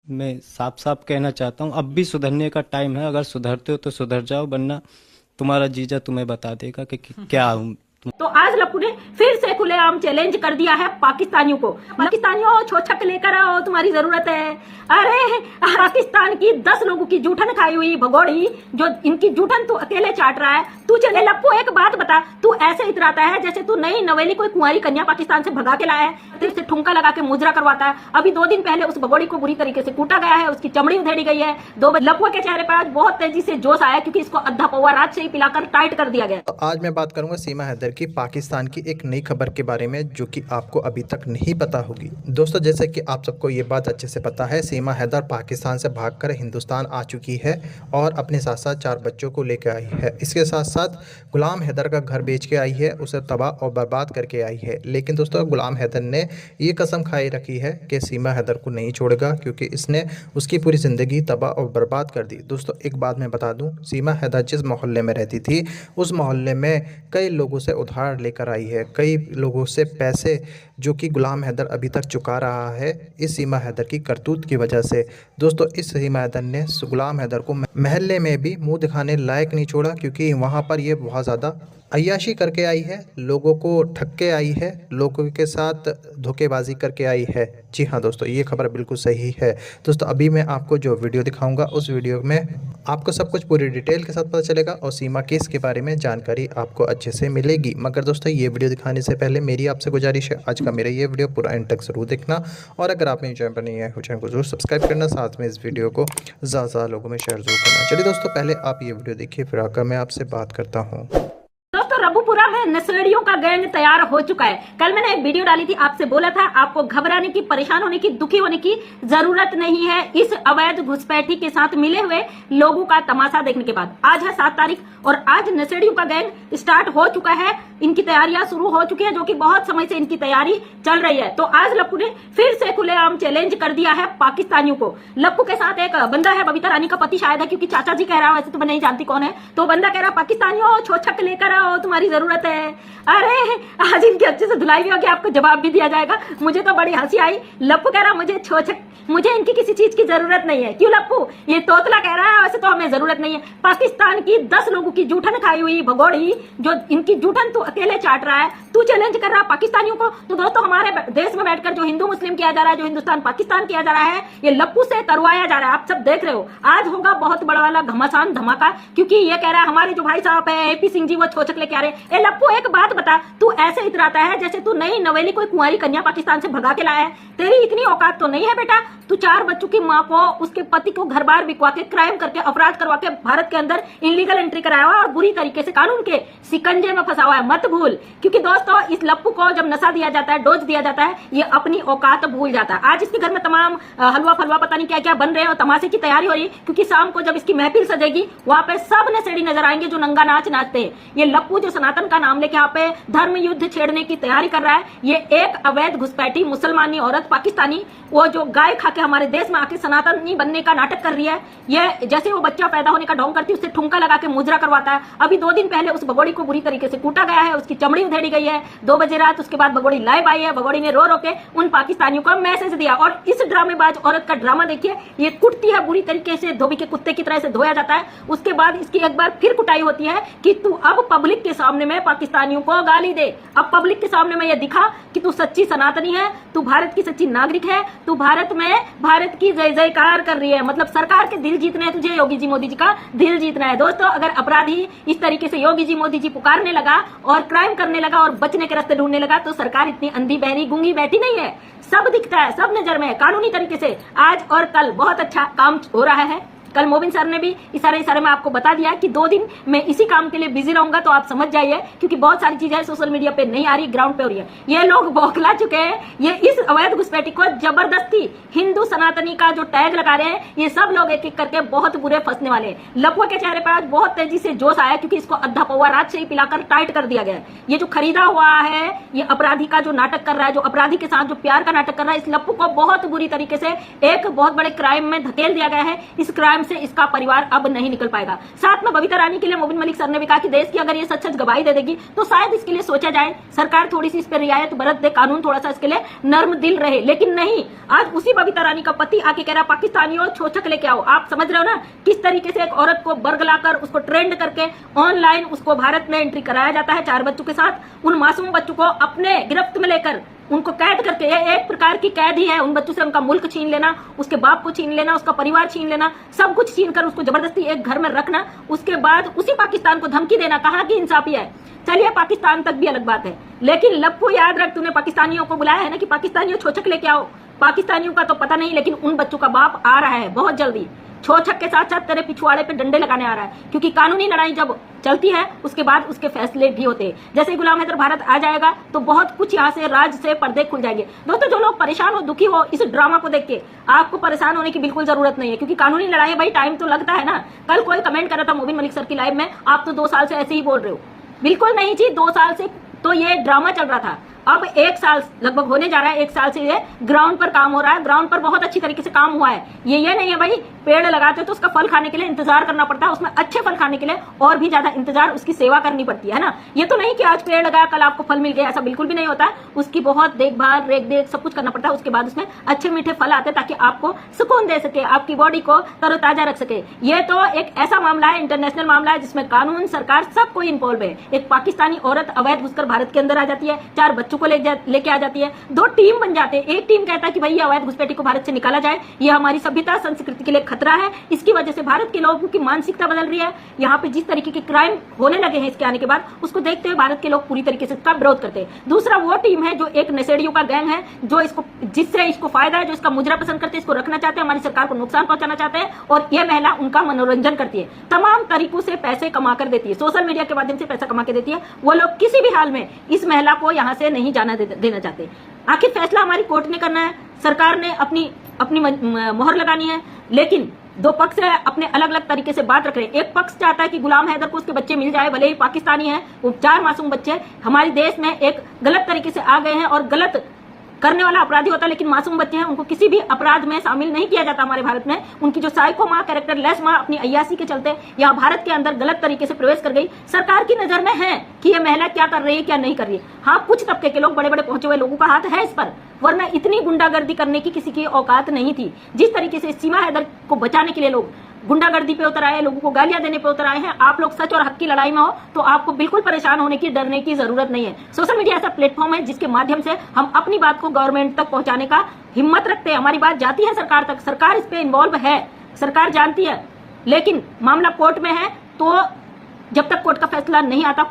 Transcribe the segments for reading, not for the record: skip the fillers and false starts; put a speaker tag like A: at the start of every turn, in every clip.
A: मैं साफ साफ कहना चाहता हूँ, अब भी सुधरने का टाइम है। अगर सुधरते हो तो सुधर जाओ, वरना तुम्हारा जीजा तुम्हें बता देगा कि क्या हूँ।
B: तो आज लप्पू ने फिर से खुलेआम चैलेंज कर दिया है पाकिस्तानियों को। पाकिस्तानियों, छोछक लेकर आओ, तुम्हारी जरूरत है। अरे पाकिस्तान की 10 लोगों की जूठन खाई हुई भगोड़ी, जो इनकी जूठन तू अकेले चाट रहा है। तू चले लप्पू, एक बात बता, तू ऐसे इतराता है जैसे तू नई नवेली कोई कुंवारी कन्या पाकिस्तान से भगा के लाया है, तेरे से ठुमका लगा के मुजरा करवाता है। अभी 2 दिन पहले उस भगोड़ी को बुरी तरीके से कूटा गया है, उसकी चमड़ी उधेड़ी गई है। लप्पू के चेहरे पर आज बहुत तेजी से जोश आया, क्योंकि इसको अद्धा पौवा रात से ही पिलाकर टाइट कर दिया गया।
C: तो आज मैं बात करूंगा सीमा हैदर की पाकिस्तान की एक नई खबर के बारे में, जो कि आपको अभी तक नहीं पता होगी। दोस्तों, जैसे कि आप सबको ये बात अच्छे से पता है, सीमा हैदर पाकिस्तान से भागकर हिंदुस्तान आ चुकी है और अपने साथ साथ 4 बच्चों को लेकर आई है। इसके साथ साथ गुलाम हैदर का घर बेच के आई है, उसे तबाह और बर्बाद करके आई है। लेकिन दोस्तों, गुलाम हैदर ने ये कसम खाई रखी है कि सीमा हैदर को नहीं छोड़ेगा, क्योंकि इसने उसकी पूरी ज़िंदगी तबाह और बर्बाद कर दी। दोस्तों, एक बात मैं बता दूं, सीमा हैदर जिस मोहल्ले में रहती थी, उस मोहल्ले में कई लोगों से उधार लेकर आई है, कई लोगों से पैसे जो कि गुलाम हैदर अभी तक चुका रहा है, इस सीमा हैदर की करतूत की वजह से। दोस्तों, इस सीमा हैदर ने गुलाम हैदर को महल्ले में भी मुंह दिखाने लायक नहीं छोड़ा, क्योंकि वहाँ पर ये बहुत ज़्यादा अय्याशी करके आई है, लोगों को ठग के आई है, लोगों के साथ धोखेबाजी करके आई है। जी हाँ दोस्तों, ये खबर बिल्कुल सही है। दोस्तों, अभी मैं आपको जो वीडियो दिखाऊंगा, उस वीडियो में आपको सब कुछ पूरी डिटेल के साथ पता चलेगा और सीमा केस के बारे में जानकारी आपको अच्छे से मिलेगी। मगर दोस्तों, ये वीडियो दिखाने से पहले मेरी आपसे गुजारिश है, आज का मेरा ये वीडियो पूरा एंड तक जरूर देखना, और अगर आप मेरे चैनल पर नहीं आए हो, चैनल को जरूर सब्सक्राइब करना, साथ में इस वीडियो को ज़्यादा लोगों में शेयर जरूर करना। चलिए दोस्तों, पहले आप ये वीडियो देखिए, फिर आकर मैं आपसे बात करता हूँ।
B: दोस्तों, रबुपुरा में नशेड़ियों का गैंग तैयार हो चुका है। कल मैंने एक वीडियो डाली थी, आपसे बोला था आपको घबराने की, परेशान होने की, दुखी होने की जरूरत नहीं है इस अवैध घुसपैठी के साथ मिले हुए लोगों का तमाशा देखने के बाद। आज है 7 तारीख और आज नशेड़ियों का गैंग स्टार्ट हो चुका है, इनकी तैयारियां शुरू हो चुकी है, जो कि बहुत समय से इनकी तैयारी चल रही है। तो आज लप्पू ने फिर से खुलेआम चैलेंज कर दिया है पाकिस्तानियों को। लप्पू के साथ एक बंदा है, बबीता रानी का पति शायद है, क्योंकि चाचा जी कह रहा है, वैसे तो मैं नहीं जानती कौन है। तो बंदा कह रहा है, पाकिस्तानियों, छोछक लेकर आओ, तुम्हारी जरूरत है। अरे आज इनकी अच्छे से धुलाई भी होगी, आपको जवाब भी दिया जाएगा। मुझे तो बड़ी हंसी आई। लप्पू कह रहा, मुझे छोछक, मुझे इनकी किसी चीज की जरूरत नहीं है। क्यों लप्पू? ये तोतला कह रहा है, वैसे तो हमें जरूरत नहीं है। पाकिस्तान की 10 लोगों की जूठन खाई हुई भगोड़ी, जो इनकी जूठन तू अकेले चाट रहा है, तू चैलेंज कर रहा है पाकिस्तानियों को। तो दोस्तों, हमारे देश में बैठकर जो हिंदू मुस्लिम किया जा रहा है, जो हिंदुस्तान पाकिस्तान किया जा रहा है, ये लप्पू से करवाया जा रहा है। आप सब देख रहे हो, आज होगा बहुत बड़ा वाला घमासान धमाका, क्योंकि ये कह रहा है हमारे जो भाई साहब है एपी सिंह जी, वो छोछक लेके आ रहे। ए लप्पू, एक बात बता, तू ऐसे इतराता है जैसे तू नई नवेली कोई कुंवारी कन्या पाकिस्तान से भगा के लाया है। तेरी इतनी औकात तो नहीं है बेटा। तू 4 बच्चों की माँ को, उसके पति को घर बार बिकवा के, क्राइम करके, अपराध करवा के भारत के अंदर इनलीगल एंट्री कराया हुआ और बुरी तरीके से कानून के सिकंजे में फंसा हुआ है। मत भूल, क्योंकि दोस्तों, इस लप्पू को जब नशा दिया जाता है, डोज दिया जाता है, ये अपनी औकात भूल जाता है। आज इसके घर में तमाम हलवा फलवा पता नहीं क्या क्या बन रहे हैं और तमाशे की तैयारी हो रही है, क्योंकि शाम को जब इसकी महफिल सजेगी, वहां पे सब नशेड़ी नजर आएंगे जो नंगा नाच नाचते हैं। ये लप्पू जो सनातन का नाम लेके यहाँ पे धर्म युद्ध छेड़ने की तैयारी कर रहा है, ये एक अवैध घुसपैठी मुसलमानी औरत पाकिस्तानी, वो जो गाय खा के हमारे देश में आके सनातनी बनने का नाटक कर रही है। ये जैसे वो बच्चा पैदा होने का ढोंग करती है, उससे ठुमका लगा के मुजरा करवाता है। अभी 2 दिन पहले उस भगोड़ी को बुरी तरीके से कूटा गया है, उसकी चमड़ी उधेड़ी गई है। 2 बजे रात उसके बाद भगोड़ी लाइव आई है। भगोड़ी ने रो रो के उन पाकिस्तानियों को मैसेज दिया, और इस ड्रामेबाज औरत का ड्रामा देखिए। ये कुटती है बुरी तरीके से, धोबी के कुत्ते की तरह से धोया जाता है। उसके बाद इसकी एक बार फिर कुटाई होती है कि तू अब पब्लिक के सामने में पाकिस्तानियों को गाली दे। अब पब्लिक के सामने में ये दिखा कि तू सच्ची सनातनी है, तू भारत की सच्ची नागरिक है, तू भारत में भारत की जय जयकार कर रही है। मतलब सरकार के दिल जीतने हैं तुझे, योगी जी मोदी जी का दिल जीतना है। दोस्तों, अगर अपराधी इस तरीके से योगी जी मोदी जी पुकारने लगा और क्राइम करने लगा और बचने के रास्ते ढूंढने लगा, तो सरकार इतनी अंधी बहरी गूंगी बैठी नहीं है। सब दिखता है, सब नजर में है, कानूनी तरीके से आज और कल बहुत अच्छा काम हो रहा है। कल मोबिन सर ने भी इशारे में आपको बता दिया कि 2 दिन मैं इसी काम के लिए बिजी रहूंगा, तो आप समझ जाइए, क्योंकि बहुत सारी चीजें सोशल मीडिया पे नहीं आ रही, ग्राउंड पे हो रही है। ये लोग बौखला चुके हैं। ये इस अवैध घुसपैठी को जबरदस्ती हिंदू सनातनी का जो टैग लगा रहे हैं, ये सब लोग एक एक करके बहुत बुरे फंसने वाले हैं। लप्पू के चेहरे पर आज बहुत तेजी से जोश आया, क्योंकि इसको अद्धा पौवा रात से ही पिलाकर टाइट कर दिया गया है। ये जो खरीदा हुआ है, ये अपराधी का जो नाटक कर रहा है, जो अपराधी के साथ जो प्यार का नाटक कर रहा है, इस लप्पू को बहुत बुरी तरीके से एक बहुत बड़े क्राइम में धकेल दिया गया है। इस क्राइम नाम से इसका परिवार अब नहीं निकल पाएगा। साथ में बबीता रानी के लिए मोबिन मलिक सर ने भी कहा कि देश की अगर ये सच सच गवाही दे देगी तो शायद इसके लिए सोचा जाए, सरकार थोड़ी सी इस पर रियायत बरत दे, कानून थोड़ा सा इसके लिए नर्म दिल रहे। लेकिन नहीं, आज उसी बबीता रानी का पति आके कह रहा पाकिस्तानियों छोचक लेके आओ। आप समझ रहे हो ना किस तरीके से एक औरत को बरगलाकर उसको ट्रेंड करके ऑनलाइन उसको भारत में एंट्री कराया जाता है 4 बच्चों के साथ। उन मासूम बच्चों को अपने गिरफ्त में लेकर उनको कैद करके, ये एक प्रकार की कैद ही है। उन बच्चों से उनका मुल्क छीन लेना, उसके बाप को छीन लेना, उसका परिवार छीन लेना, सब कुछ छीन कर उसको जबरदस्ती एक घर में रखना, उसके बाद उसी पाकिस्तान को धमकी देना। कहाँ की इंसाफी है? चलिए पाकिस्तान तक भी अलग बात है, लेकिन लप्पू याद रख, तूने पाकिस्तानियों को बुलाया है ना कि पाकिस्तानियों छोचक लेके आओ। पाकिस्तानियों का तो पता नहीं, लेकिन उन बच्चों का बाप आ रहा है बहुत जल्दी। छोचक के साथ साथ तेरे पिछवाड़े पे डंडे लगाने आ रहा है, क्योंकि कानूनी लड़ाई जब चलती है उसके बाद उसके फैसले भी होते हैं। जैसे गुलाम हैदर भारत आ जाएगा तो बहुत कुछ यहाँ से राज से पर्दे खुल जाएंगे। दोस्तों, जो लोग परेशान हो, दुखी हो इस ड्रामा को देख के, आपको परेशान होने की बिल्कुल जरूरत नहीं है, क्योंकि कानूनी लड़ाई है भाई, टाइम तो लगता है ना। कल कोई कमेंट कर रहा था मोबिन मलिक सर की लाइव में, आप तो 2 साल से ऐसे ही बोल रहे हो। बिल्कुल नहीं जी, 2 साल से तो ये ड्रामा चल रहा था। अब 1 साल लगभग होने जा रहा है, 1 साल से ये ग्राउंड पर काम हो रहा है। ग्राउंड पर बहुत अच्छी तरीके से काम हुआ है। ये नहीं है भाई पेड़ लगाते हो तो उसका फल खाने के लिए इंतजार करना पड़ता है, उसमें अच्छे फल खाने के लिए और भी ज्यादा इंतजार, उसकी सेवा करनी पड़ती है ना। ये तो नहीं कि आज पेड़ लगाया कल आपको फल मिल गया, ऐसा बिल्कुल भी नहीं होता है। उसकी बहुत देखभाल, रेख देख सब कुछ करना पड़ता है। उसके बाद उसमें अच्छे मीठे फल आते हैं ताकि आपको सुकून दे सके, आपकी बॉडी को तरोताजा रख सके। ये तो एक ऐसा मामला है, इंटरनेशनल मामला है, जिसमें कानून, सरकार सब कोई इन्वॉल्व है। एक पाकिस्तानी औरत अवैध घुसकर भारत के अंदर आ जाती है, 4 बच्चों को लेके आ जाती है, 2 टीम बन जाते हैं। एक टीम कहता है कि भाई ये अवैध घुसपैठी को भारत से निकाला जाए, ये हमारी सभ्यता संस्कृति के लिए खतरा है, इसकी वजह से भारत के लोगों की मानसिकता बदल रही है। यहाँ पे जिस तरीके के क्राइम होने लगे हैं इसके आने के बाद, उसको देखते हुए भारत के लोग पूरी तरीके से इसका विरोध करते हैं। दूसरा वो टीम है जो एक नशेड़ियों का गैंग है, जो इसको, जिससे इसको फायदा है, जो इसका मुजरा पसंद करते हैं, इसको रखना चाहते हैं, हमारी सरकार को नुकसान पहुंचाना चाहते हैं, और ये महिला उनका मनोरंजन करती है, तमाम तरीकों से पैसे कमा कर देती है, सोशल मीडिया के माध्यम से पैसा कमा के देती है। वो लोग किसी भी हाल में इस महिला को यहाँ से नहीं जाना देना चाहते। आखिर फैसला हमारी कोर्ट ने करना है, सरकार ने अपनी मोहर लगानी है, लेकिन 2 पक्ष है, अपने अलग अलग तरीके से बात रख रहे हैं। एक पक्ष चाहता है कि गुलाम हैदर को उसके बच्चे मिल जाए, भले ही पाकिस्तानी है, वो 4 मासूम बच्चे हमारे देश में एक गलत तरीके से आ गए हैं, और गलत करने वाला अपराधी होता है, लेकिन मासूम बच्चे हैं, उनको किसी भी अपराध में शामिल नहीं किया जाता हमारे भारत में। उनकी जो साइको माँ, कैरेक्टर लेस माँ अपनी अय्यासी के चलते यहाँ भारत के अंदर गलत तरीके से प्रवेश कर गई। सरकार की नजर में है कि ये महिला क्या कर रही है, क्या नहीं कर रही है। हाँ, कुछ तबके के लोग, बड़े बड़े पहुंचे हुए लोगों का हाथ है इस पर, वरना इतनी गुंडागर्दी करने की किसी की औकात नहीं थी। जिस तरीके से सीमा हैदर को बचाने के लिए लोग गुंडागर्दी पे उतर आए, लोगों को गालियां देने पे उतर आए हैं। आप लोग सच और हक की लड़ाई में हो तो आपको बिल्कुल परेशान होने की, डरने की जरूरत नहीं है। सोशल मीडिया ऐसा प्लेटफॉर्म है जिसके माध्यम से हम अपनी बात को गवर्नमेंट तक पहुंचाने का हिम्मत रखते हैं। हमारी बात जाती है सरकार तक, सरकार इस पे इन्वॉल्व है, सरकार जानती है, लेकिन मामला कोर्ट में है, तो जब तक कोर्ट का फैसला नहीं आता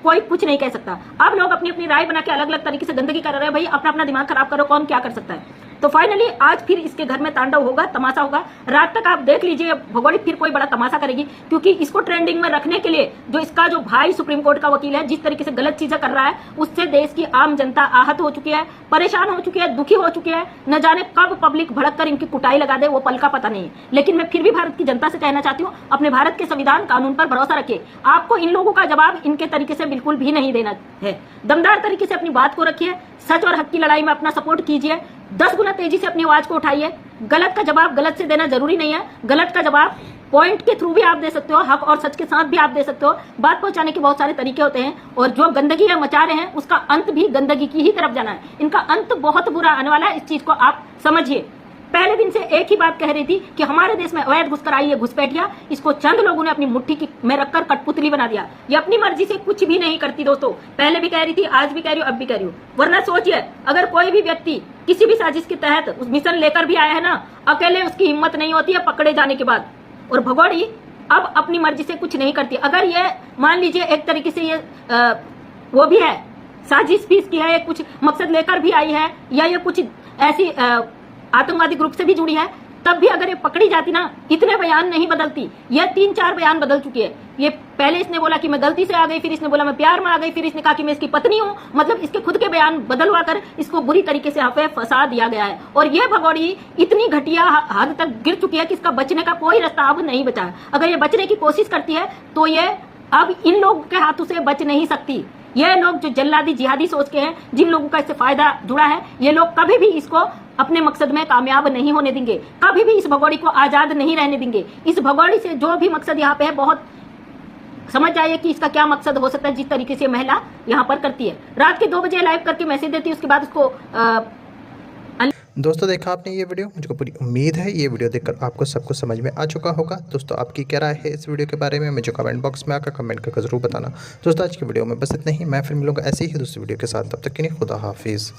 B: कोई कुछ नहीं कह सकता। अब लोग अपनी अपनी राय बना के अलग अलग तरीके से गंदगी कर रहे हैं। भाई अपना अपना दिमाग खराब करो, कौन क्या कर सकता है। तो फाइनली आज फिर इसके घर में तांडव होगा, तमाशा होगा। रात तक आप देख लीजिए, भगोड़ी फिर कोई बड़ा तमाशा करेगी, क्योंकि इसको ट्रेंडिंग में रखने के लिए जो इसका जो भाई सुप्रीम कोर्ट का वकील है, जिस तरीके से गलत चीजें कर रहा है, उससे देश की आम जनता आहत हो चुकी है, परेशान हो चुकी है, दुखी हो चुकी है। न जाने कब पब्लिक भड़क कर इनकी कुटाई लगा दे, वो पल का पता नहीं। लेकिन मैं फिर भी भारत की जनता से कहना चाहती हूँ, अपने भारत के संविधान कानून पर भरोसा रखिए। आपको इन लोगों का जवाब इनके तरीके से बिल्कुल भी नहीं देना है। दमदार तरीके से अपनी बात को रखिए, सच और हक की लड़ाई में अपना सपोर्ट कीजिए, 10 गुना तेजी से अपनी आवाज को उठाइए। गलत का जवाब गलत से देना जरूरी नहीं है, गलत का जवाब पॉइंट के थ्रू भी आप दे सकते हो, हक और सच के साथ भी आप दे सकते हो। बात पहुंचाने के बहुत सारे तरीके होते हैं, और जो गंदगी है मचा रहे हैं उसका अंत भी गंदगी की ही तरफ जाना है। इनका अंत बहुत बुरा आने वाला है, इस चीज को आप समझिए। पहले दिन से एक ही बात कह रही थी कि हमारे देश में अवैध घुसकर आई है घुसपैठिया, इसको चंद लोगों ने अपनी मुट्ठी में रखकर कठपुतली बना दिया। ये अपनी मर्जी से कुछ भी नहीं करती दोस्तों, पहले भी कह रही थी, आज भी कह रही हूँ, अब भी कह रही हूँ। वरना सोचिए, अगर कोई भी व्यक्ति किसी भी साजिश के तहत उस मिशन लेकर भी आया है ना, अकेले उसकी हिम्मत नहीं होती है पकड़े जाने के बाद। और भगोड़ी अब अपनी मर्जी से कुछ नहीं करती। अगर ये मान लीजिए एक तरीके से ये वो भी है, साजिश भी इसकी है, ये कुछ मकसद लेकर भी आई है, या ये कुछ ऐसी आतंकवादी ग्रुप से भी जुड़ी है, तब भी अगर ये पकड़ी जाती ना, इतने बयान नहीं बदलती। ये 3-4 बयान बदल चुकी है। ये पहले इसने बोला कि मैं गलती से आ गई, फिर इसने बोला मैं प्यार में आ गई, फिर इसने कहा कि मैं इसकी पत्नी हूँ। मतलब इसके खुद के बयान बदलवा कर इसको बुरी तरीके से यहाँ पे फंसा दिया गया है। और ये भगोड़ी इतनी घटिया हद तक गिर चुकी है कि इसका बचने का कोई रास्ता अब नहीं बचा है। अगर ये बचने की कोशिश करती है तो ये अब इन लोगों के हाथों से बच नहीं सकती। ये लोग जो जल्लादी जिहादी सोच के हैं, जिन लोगों का इससे फायदा जुड़ा है, ये लोग कभी भी इसको अपने मकसद में कामयाब नहीं होने देंगे, कभी भी इस भगोड़ी को आजाद नहीं रहने देंगे। इस भगोड़ी से जो भी मकसद यहाँ पे है, बहुत समझ जाइए कि इसका क्या मकसद हो सकता है। जिस तरीके से महिला यहाँ पर करती है, रात के 2 बजे लाइव करके मैसेज देती है, उसके बाद उसको
C: दोस्तों देखा आपने ये वीडियो, मुझको पूरी उम्मीद है ये वीडियो देखकर आपको सब कुछ समझ में आ चुका होगा। दोस्तों आपकी क्या राय है इस वीडियो के बारे में, मुझे कमेंट बॉक्स में आकर कमेंट करके ज़रूर बताना। दोस्तों आज की वीडियो में बस इतना ही, मैं फिर मिलूंगा ऐसे ही दूसरी वीडियो के साथ, तब तक के लिए खुदा हाफिज़।